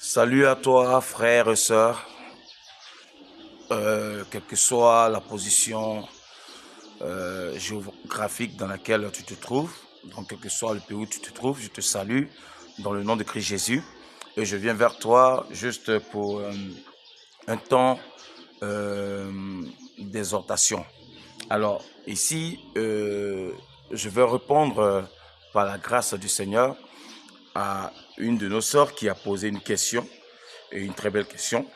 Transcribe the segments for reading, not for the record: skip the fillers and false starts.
Salut à toi, frères et sœurs, quelle que soit la position géographique dans laquelle tu te trouves, donc quel que soit le pays où tu te trouves, je te salue dans le nom de Christ Jésus et je viens vers toi juste pour un temps d'exhortation. Alors ici, je vais répondre par la grâce du Seigneur à une de nos sœurs qui a posé une question, et une très belle question.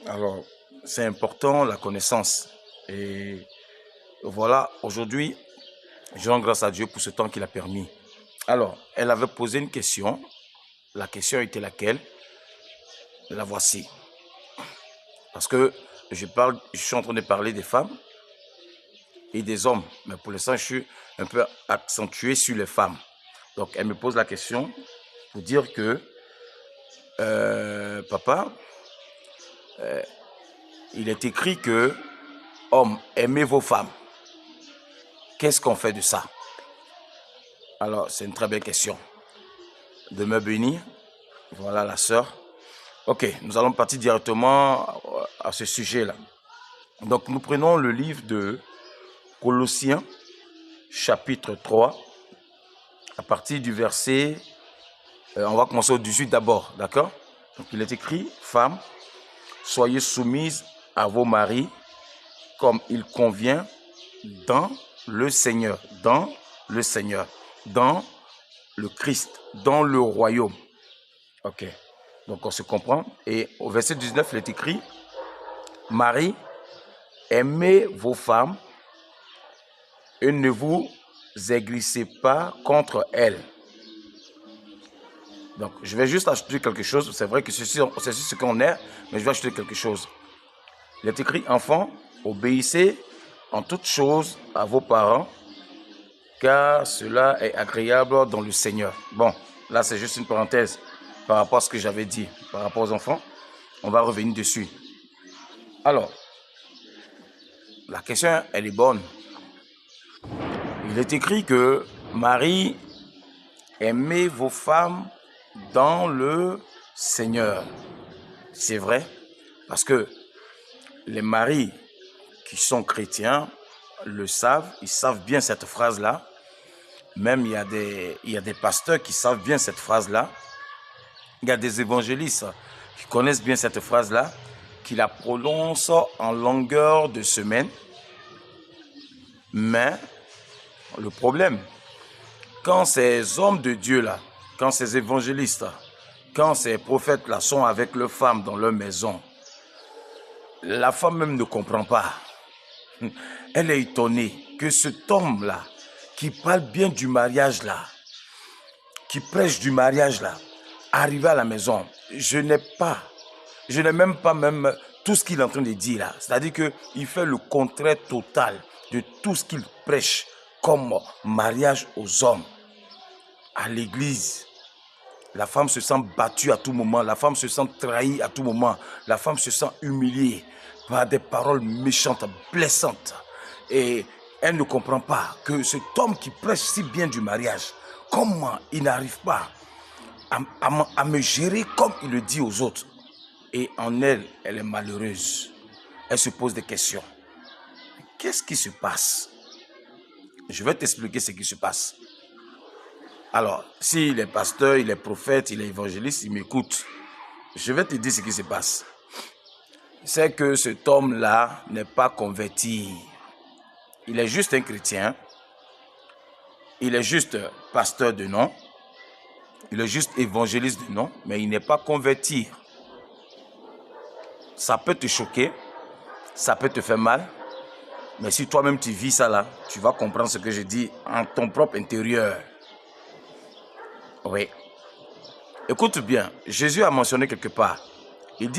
Alors, c'est important, la connaissance. Et voilà, aujourd'hui, je rends grâce à Dieu pour ce temps qu'il a permis. Alors, elle avait posé une question. La question était laquelle? La voici. Parce que je suis en train de parler des femmes et des hommes. Mais pour l'instant, je suis un peu accentué sur les femmes. Donc, elle me pose la question pour dire que, papa, il est écrit que, hommes, aimez vos femmes. Qu'est-ce qu'on fait de ça? Alors, c'est une très belle question. De me bénir. Voilà la sœur. Ok, nous allons partir directement à ce sujet-là. Donc, nous prenons le livre de Colossiens, chapitre 3, à partir du verset, on va commencer au 18 d'abord, d'accord? Donc, il est écrit, femmes, soyez soumises à vos maris comme il convient dans le Seigneur, dans le Seigneur, dans le Christ, dans le royaume. Ok, donc on se comprend. Et au verset 19, il est écrit, Marie, aimez vos femmes et ne vous aigrissez pas contre elles. Donc, je vais juste ajouter quelque chose. C'est vrai que c'est ce qu'on est, mais je vais ajouter quelque chose. Il est écrit, enfants, obéissez en toutes choses à vos parents, car cela est agréable dans le Seigneur. Bon, là, c'est juste une parenthèse par rapport à ce que j'avais dit, par rapport aux enfants. On va revenir dessus. Alors, la question, elle est bonne. Il est écrit que Marie, aimez vos femmes dans le Seigneur. C'est vrai, parce que les maris qui sont chrétiens le savent, ils savent bien cette phrase-là. Même il y a des pasteurs qui savent bien cette phrase-là. Il y a des évangélistes qui connaissent bien cette phrase-là, qui la prononcent en longueur de semaine. Mais le problème, quand ces hommes de Dieu-là, quand ces évangélistes, quand ces prophètes-là sont avec leurs femmes dans leur maison, la femme même ne comprend pas. Elle est étonnée que cet homme-là, qui parle bien du mariage-là, qui prêche du mariage-là, arrive à la maison, je n'ai même pas tout ce qu'il est en train de dire là. C'est-à-dire qu'il fait le contraire total de tout ce qu'il prêche comme mariage aux hommes. À l'église, la femme se sent battue à tout moment, la femme se sent trahie à tout moment, la femme se sent humiliée par des paroles méchantes, blessantes. Et elle ne comprend pas que cet homme qui prêche si bien du mariage, comment il n'arrive pas à me gérer comme il le dit aux autres. Et en elle, elle est malheureuse. Elle se pose des questions. Qu'est-ce qui se passe? Je vais t'expliquer ce qui se passe. Alors, s'il est pasteur, il est prophète, il est évangéliste, il m'écoute. Je vais te dire ce qui se passe. C'est que cet homme-là n'est pas converti. Il est juste un chrétien. Il est juste pasteur de nom. Il est juste évangéliste de nom, mais il n'est pas converti. Ça peut te choquer, ça peut te faire mal, mais si toi-même tu vis ça là, tu vas comprendre ce que je dis en ton propre intérieur. Oui. Écoute bien, Jésus a mentionné quelque part. Il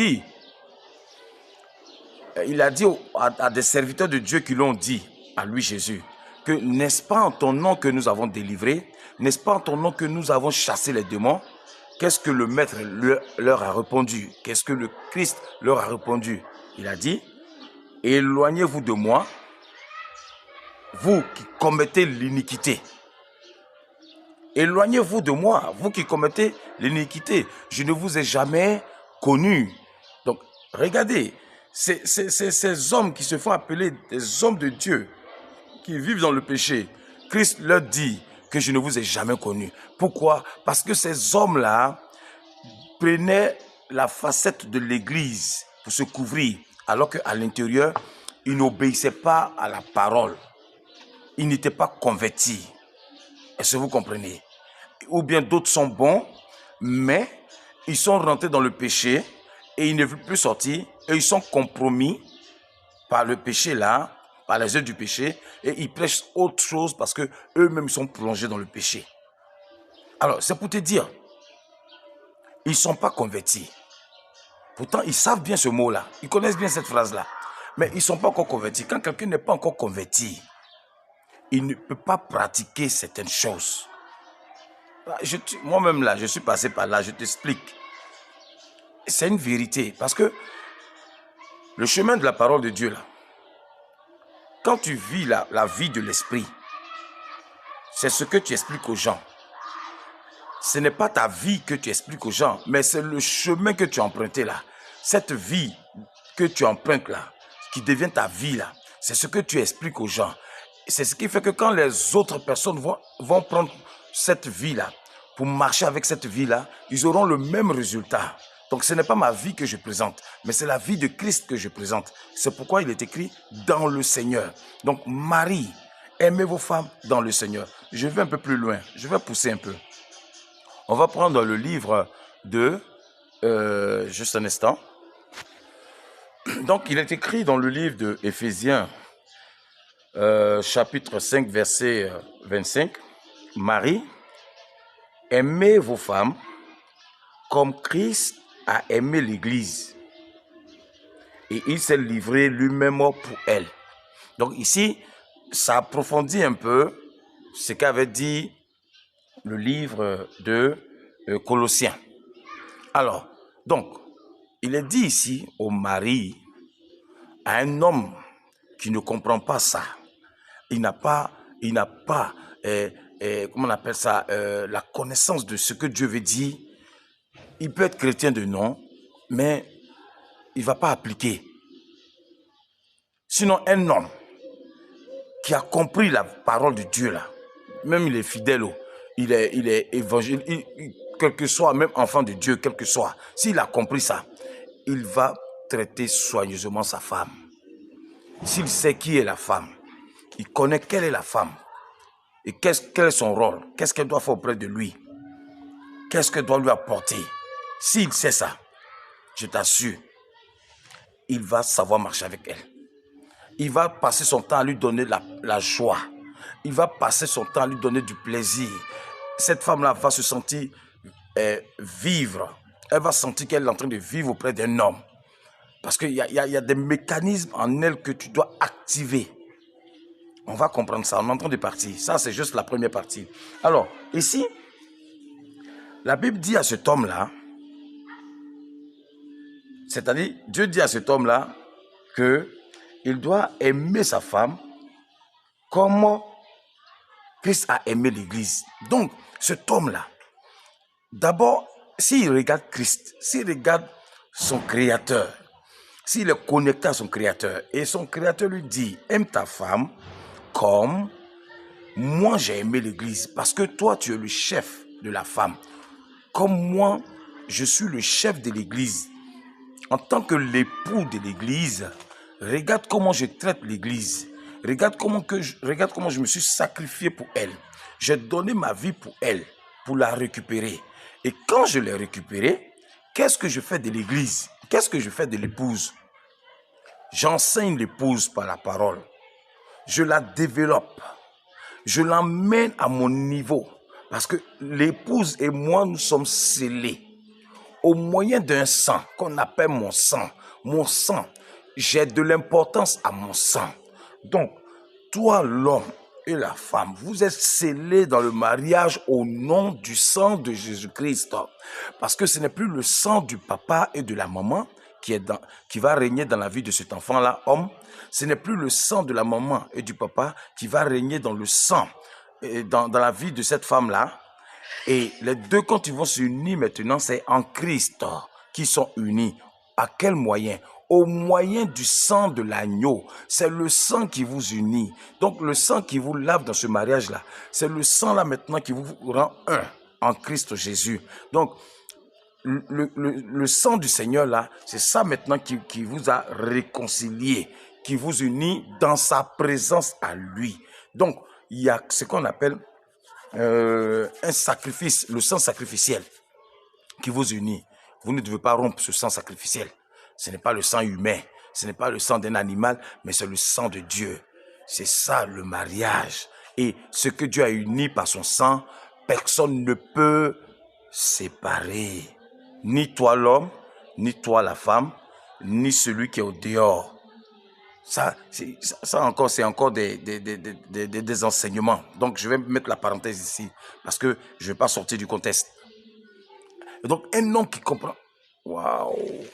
a dit à des serviteurs de Dieu qui l'ont dit, à lui Jésus, que n'est-ce pas en ton nom que nous avons délivré, n'est-ce pas en ton nom que nous avons chassé les démons? Qu'est-ce que le Maître leur a répondu? Qu'est-ce que le Christ leur a répondu? Il a dit, éloignez-vous de moi, vous qui commettez l'iniquité. Éloignez-vous de moi, vous qui commettez l'iniquité. Je ne vous ai jamais connu. Donc, regardez, ces hommes qui se font appeler des hommes de Dieu, qui vivent dans le péché, Christ leur dit que je ne vous ai jamais connus. Pourquoi? Parce que ces hommes-là prenaient la facette de l'Église pour se couvrir, alors qu'à l'intérieur, ils n'obéissaient pas à la parole. Ils n'étaient pas convertis. Est-ce que vous comprenez? Ou bien d'autres sont bons, mais ils sont rentrés dans le péché et ils ne veulent plus sortir et ils sont compromis par le péché là, par les œuvres du péché, et ils prêchent autre chose parce que eux-mêmes sont plongés dans le péché. Alors, c'est pour te dire, ils ne sont pas convertis. Pourtant, ils savent bien ce mot-là. Ils connaissent bien cette phrase-là. Mais ils ne sont pas encore convertis. Quand quelqu'un n'est pas encore converti, il ne peut pas pratiquer certaines choses. Moi-même là, je suis passé par là, je t'explique. C'est une vérité. Parce que le chemin de la parole de Dieu, là, quand tu vis la vie de l'esprit, c'est ce que tu expliques aux gens. Ce n'est pas ta vie que tu expliques aux gens, mais c'est le chemin que tu as emprunté là. Cette vie que tu empruntes là, qui devient ta vie là, c'est ce que tu expliques aux gens. C'est ce qui fait que quand les autres personnes vont prendre cette vie là, pour marcher avec cette vie là, ils auront le même résultat. Donc ce n'est pas ma vie que je présente, mais c'est la vie de Christ que je présente. C'est pourquoi il est écrit dans le Seigneur. Donc Marie, aimez vos femmes dans le Seigneur. Je vais un peu plus loin, je vais pousser un peu. On va prendre le livre de... juste un instant. Donc, il est écrit dans le livre de Éphésiens, chapitre 5, verset 25. Marie, aimez vos femmes comme Christ a aimé l'Église. Et il s'est livré lui-même pour elle. Donc ici, ça approfondit un peu ce qu'avait dit le livre de Colossiens. Alors, donc, il est dit ici au mari, à un homme qui ne comprend pas ça, il n'a pas, comment on appelle ça, la connaissance de ce que Dieu veut dire. Il peut être chrétien de nom, mais il ne va pas appliquer. Sinon, un homme qui a compris la parole de Dieu, là, même il est fidèle, il est évangile, quel que soit, même enfant de Dieu, quel que soit, s'il a compris ça, il va traiter soigneusement sa femme. S'il sait qui est la femme, il connaît quelle est la femme, et quel est son rôle, qu'est-ce qu'elle doit faire auprès de lui, qu'est-ce qu'elle doit lui apporter. S'il sait ça, je t'assure, il va savoir marcher avec elle. Il va passer son temps à lui donner la joie. Il va passer son temps à lui donner du plaisir. Cette femme-là va se sentir vivre. Elle va sentir qu'elle est en train de vivre auprès d'un homme. Parce qu'il y a des mécanismes en elle que tu dois activer. On va comprendre ça. On est en train de partir. Ça, c'est juste la première partie. Alors, ici, la Bible dit à cet homme-là, c'est-à-dire, Dieu dit à cet homme-là qu'il doit aimer sa femme comme Christ a aimé l'Église. Donc, cet homme-là, d'abord, s'il regarde Christ, s'il regarde son Créateur, s'il est connecté à son Créateur, et son Créateur lui dit, aime ta femme comme moi j'ai aimé l'Église, parce que toi tu es le chef de la femme, comme moi je suis le chef de l'Église. En tant que l'époux de l'Église, regarde comment je traite l'Église. Regarde comment je me suis sacrifié pour elle. J'ai donné ma vie pour elle, pour la récupérer. Et quand je l'ai récupérée, qu'est-ce que je fais de l'Église? Qu'est-ce que je fais de l'épouse? J'enseigne l'épouse par la parole. Je la développe. Je l'emmène à mon niveau. Parce que l'épouse et moi, nous sommes scellés. Au moyen d'un sang qu'on appelle mon sang. Mon sang, j'ai de l'importance à mon sang. Donc, toi, l'homme et la femme, vous êtes scellés dans le mariage au nom du sang de Jésus-Christ. Parce que ce n'est plus le sang du papa et de la maman qui va régner dans la vie de cet enfant-là, homme. Ce n'est plus le sang de la maman et du papa qui va régner dans le sang, dans la vie de cette femme-là. Et les deux, quand ils vont s'unir maintenant, c'est en Christ. qui sont unis. À quel moyen? Au moyen du sang de l'agneau. C'est le sang qui vous unit. Donc le sang qui vous lave dans ce mariage-là, c'est le sang là maintenant qui vous rend un en Christ Jésus. Donc le sang du Seigneur là, c'est ça maintenant qui vous a réconcilié, qui vous unit dans sa présence à lui. Donc il y a ce qu'on appelle un sacrifice, le sang sacrificiel qui vous unit. Vous ne devez pas rompre ce sang sacrificiel. Ce n'est pas le sang humain, ce n'est pas le sang d'un animal, mais c'est le sang de Dieu. C'est ça le mariage. Et ce que Dieu a uni par son sang, personne ne peut séparer. Ni toi l'homme, ni toi la femme, ni celui qui est au dehors. Ça encore, c'est encore des enseignements. Donc, je vais mettre la parenthèse ici parce que je ne vais pas sortir du contexte. Et donc, un homme qui comprend. Waouh!